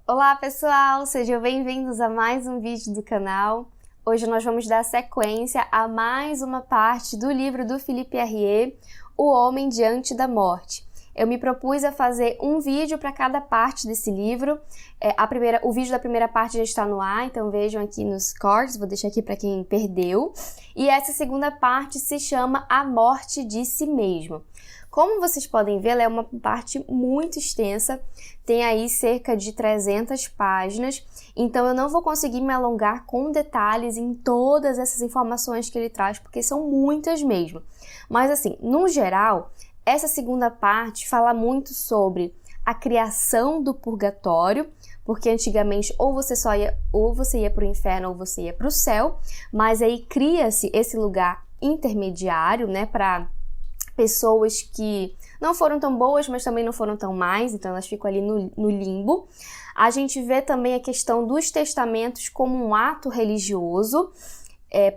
Olá pessoal, sejam bem-vindos a mais um vídeo do canal. Hoje nós vamos dar sequência a mais uma parte do livro do Philippe Arrier, O Homem Diante da Morte. Eu me propus a fazer um vídeo para cada parte desse livro. O vídeo da primeira parte já está no ar, então vejam aqui nos cards, vou deixar aqui para quem perdeu. E essa segunda parte se chama A Morte de Si Mesmo. Como vocês podem ver, ela é uma parte muito extensa, tem aí cerca de 300 páginas, então eu não vou conseguir me alongar com detalhes em todas essas informações que ele traz, porque são muitas mesmo. Mas assim, no geral, essa segunda parte fala muito sobre a criação do purgatório, porque antigamente ou você ia para o inferno ou você ia para o céu, mas aí cria-se esse lugar intermediário, né, para pessoas que não foram tão boas, mas também não foram tão más, então elas ficam ali no limbo. A gente vê também a questão dos testamentos como um ato religioso,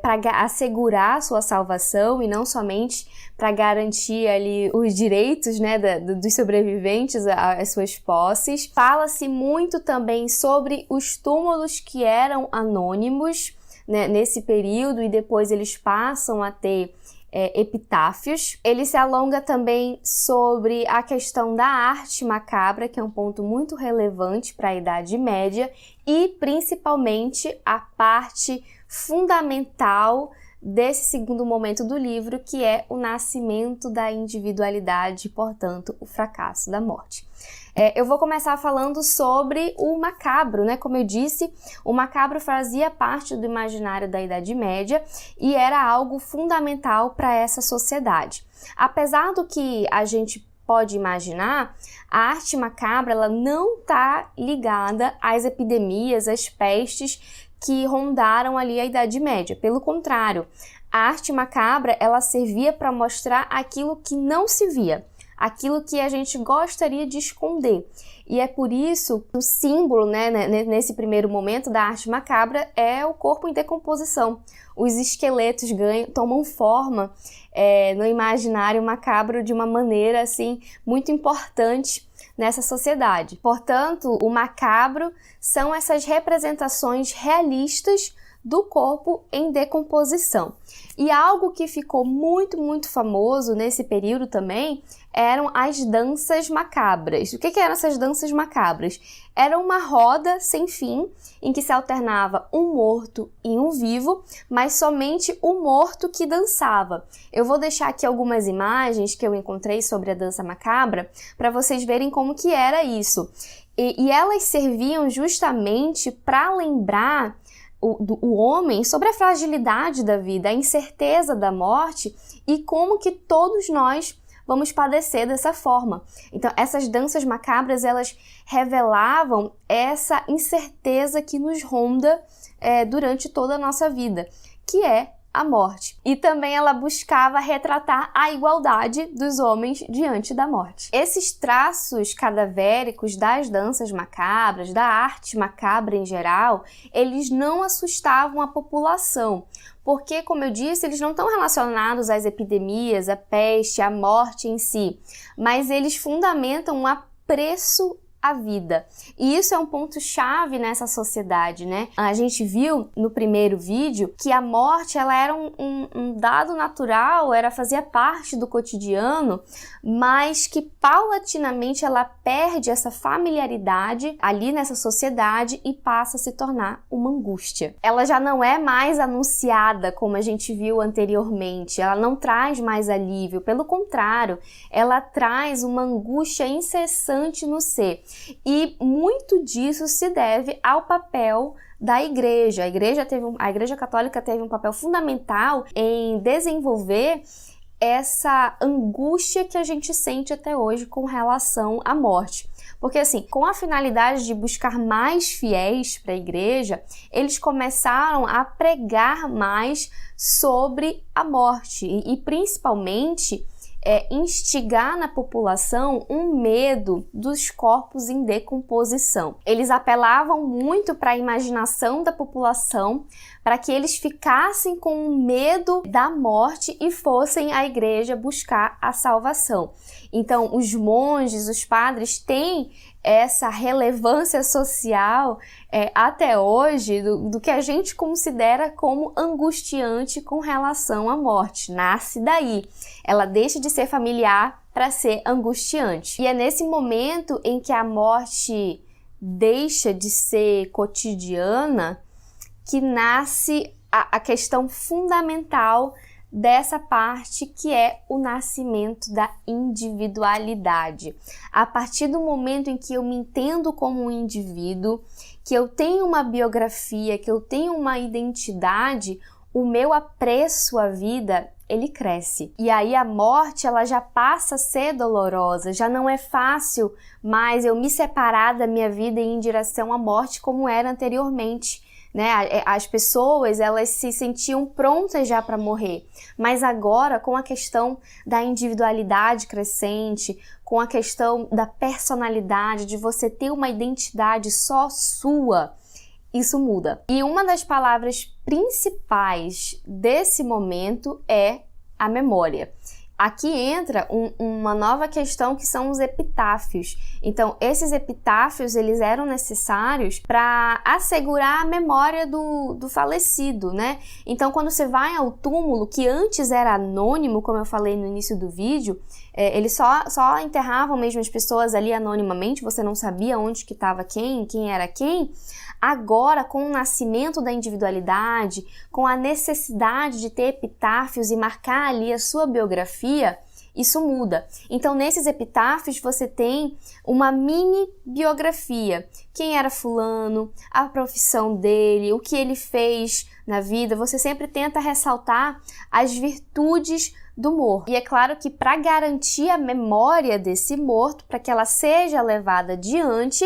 para assegurar a sua salvação e não somente para garantir ali os direitos, né, dos sobreviventes às suas posses. Fala-se muito também sobre os túmulos que eram anônimos, né, nesse período, e depois eles passam a ter epitáfios. Ele se alonga também sobre a questão da arte macabra, que é um ponto muito relevante para a Idade Média, e principalmente a parte fundamental desse segundo momento do livro, que é o nascimento da individualidade, portanto, o fracasso da morte. Eu vou começar falando sobre o macabro, né? Como eu disse, o macabro fazia parte do imaginário da Idade Média e era algo fundamental para essa sociedade. Apesar do que a gente pode imaginar, a arte macabra ela não está ligada às epidemias, às pestes que rondaram ali a Idade Média. Pelo contrário, a arte macabra ela servia para mostrar aquilo que não se via, aquilo que a gente gostaria de esconder. E é por isso que o símbolo, né, nesse primeiro momento da arte macabra é o corpo em decomposição. Os esqueletos tomam forma no imaginário macabro de uma maneira assim muito importante nessa sociedade. Portanto, o macabro são essas representações realistas do corpo em decomposição. E algo que ficou muito famoso nesse período também eram as danças macabras. O que eram essas danças macabras? Era uma roda sem fim, em que se alternava um morto e um vivo, mas somente o morto que dançava. Eu vou deixar aqui algumas imagens que eu encontrei sobre a dança macabra, para vocês verem como que era isso. E elas serviam justamente para lembrar o homem sobre a fragilidade da vida, a incerteza da morte e como que todos nós vamos padecer dessa forma. Então, essas danças macabras, elas revelavam essa incerteza que nos ronda durante toda a nossa vida, que é a morte. E também ela buscava retratar a igualdade dos homens diante da morte. Esses traços cadavéricos das danças macabras, da arte macabra em geral, eles não assustavam a população, porque, como eu disse, eles não estão relacionados às epidemias, à peste, à morte em si, mas eles fundamentam um apreço a vida. E isso é um ponto-chave nessa sociedade, né? A gente viu no primeiro vídeo que a morte ela era um dado natural, fazia parte do cotidiano, mas que paulatinamente ela perde essa familiaridade ali nessa sociedade e passa a se tornar uma angústia. Ela já não é mais anunciada como a gente viu anteriormente, ela não traz mais alívio, pelo contrário, ela traz uma angústia incessante no ser. E muito disso se deve ao papel da igreja. A igreja católica teve um papel fundamental em desenvolver essa angústia que a gente sente até hoje com relação à morte. Porque assim, com a finalidade de buscar mais fiéis para a igreja, eles começaram a pregar mais sobre a morte e principalmente instigar na população um medo dos corpos em decomposição. Eles apelavam muito para a imaginação da população, para que eles ficassem com medo da morte e fossem à igreja buscar a salvação. Então, os monges, os padres têm essa relevância social até hoje do que a gente considera como angustiante com relação à morte. Nasce daí. Ela deixa de ser familiar para ser angustiante. E é nesse momento em que a morte deixa de ser cotidiana que nasce a questão fundamental dessa parte, que é o nascimento da individualidade. A partir do momento em que eu me entendo como um indivíduo, que eu tenho uma biografia, que eu tenho uma identidade, o meu apreço à vida, ele cresce. E aí a morte, ela já passa a ser dolorosa, já não é fácil mais eu me separar da minha vida e ir em direção à morte como era anteriormente. Né? As pessoas, elas se sentiam prontas já para morrer, mas agora com a questão da individualidade crescente, com a questão da personalidade, de você ter uma identidade só sua, isso muda. E uma das palavras principais desse momento é a memória. Aqui entra uma nova questão, que são os epitáfios. Então, esses epitáfios, eles eram necessários para assegurar a memória do falecido, né? Então, quando você vai ao túmulo, que antes era anônimo, como eu falei no início do vídeo, eles só enterravam mesmo as pessoas ali anonimamente, você não sabia onde que estava quem era quem. Agora, com o nascimento da individualidade, com a necessidade de ter epitáfios e marcar ali a sua biografia, isso muda. Então, nesses epitáfios, você tem uma mini biografia. Quem era fulano, a profissão dele, o que ele fez na vida. Você sempre tenta ressaltar as virtudes do morto. E é claro que para garantir a memória desse morto, para que ela seja levada adiante,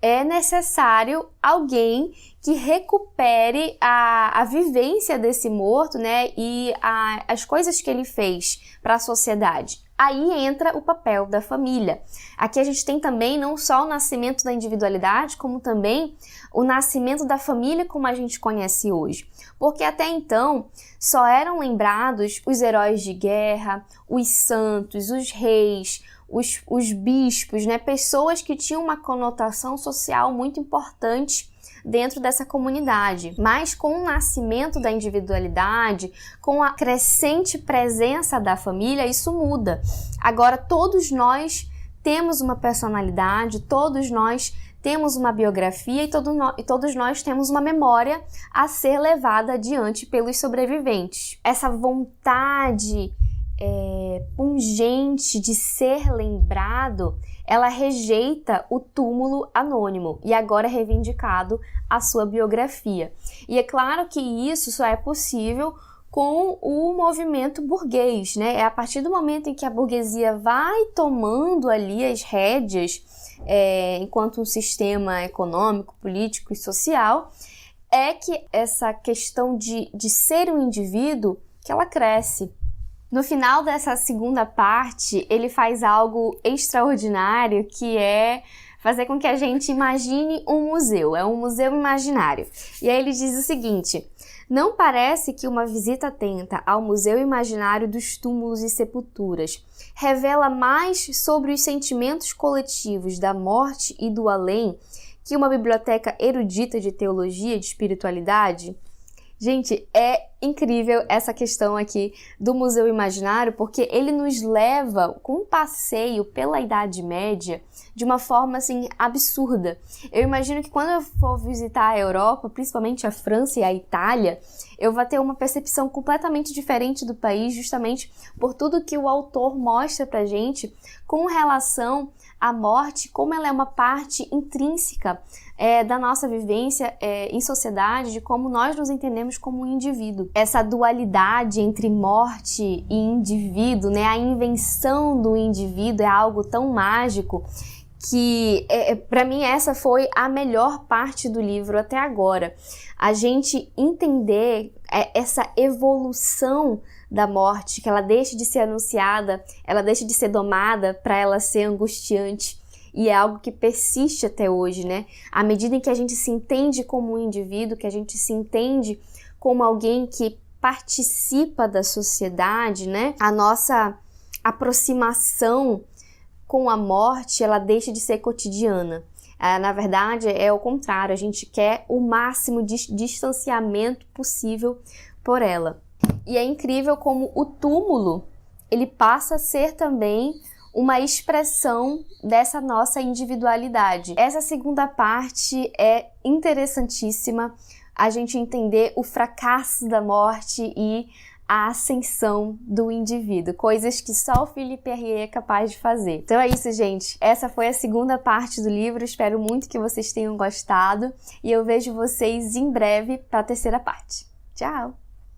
é necessário alguém que recupere a vivência desse morto, né, e as coisas que ele fez para a sociedade. Aí entra o papel da família. Aqui a gente tem também não só o nascimento da individualidade, como também o nascimento da família como a gente conhece hoje. Porque até então só eram lembrados os heróis de guerra, os santos, os reis, os bispos, né? Pessoas que tinham uma conotação social muito importante dentro dessa comunidade. Mas com o nascimento da individualidade, com a crescente presença da família, isso muda. Agora todos nós temos uma personalidade, todos nós temos uma biografia e todos nós temos uma memória a ser levada adiante pelos sobreviventes. Essa vontade pungente de ser lembrado, ela rejeita o túmulo anônimo e agora é reivindicado a sua biografia. E é claro que isso só é possível com o movimento burguês, né? É a partir do momento em que a burguesia vai tomando ali as rédeas enquanto um sistema econômico, político e social, é que essa questão de ser um indivíduo, que ela cresce. No final dessa segunda parte, ele faz algo extraordinário, que é fazer com que a gente imagine um museu. É um museu imaginário. E aí ele diz o seguinte: não parece que uma visita atenta ao Museu Imaginário dos Túmulos e Sepulturas revela mais sobre os sentimentos coletivos da morte e do além que uma biblioteca erudita de teologia e de espiritualidade? Gente, é incrível essa questão aqui do Museu Imaginário, porque ele nos leva com um passeio pela Idade Média de uma forma assim absurda. Eu imagino que quando eu for visitar a Europa, principalmente a França e a Itália, eu vou ter uma percepção completamente diferente do país, justamente por tudo que o autor mostra pra gente com relação à morte, como ela é uma parte intrínseca da nossa vivência em sociedade, de como nós nos entendemos como um indivíduo. Essa dualidade entre morte e indivíduo, né? A invenção do indivíduo é algo tão mágico que, para mim, essa foi a melhor parte do livro até agora. A gente entender essa evolução da morte, que ela deixa de ser anunciada, ela deixa de ser domada para ela ser angustiante. E é algo que persiste até hoje, né? À medida em que a gente se entende como um indivíduo, que a gente se entende como alguém que participa da sociedade, né? A nossa aproximação com a morte, ela deixa de ser cotidiana. Na verdade, é o contrário, a gente quer o máximo de distanciamento possível por ela. E é incrível como o túmulo, ele passa a ser também uma expressão dessa nossa individualidade. Essa segunda parte é interessantíssima, a gente entender o fracasso da morte e a ascensão do indivíduo, coisas que só o Philippe Herriot é capaz de fazer. Então é isso, gente. Essa foi a segunda parte do livro, espero muito que vocês tenham gostado e eu vejo vocês em breve para a terceira parte. Tchau!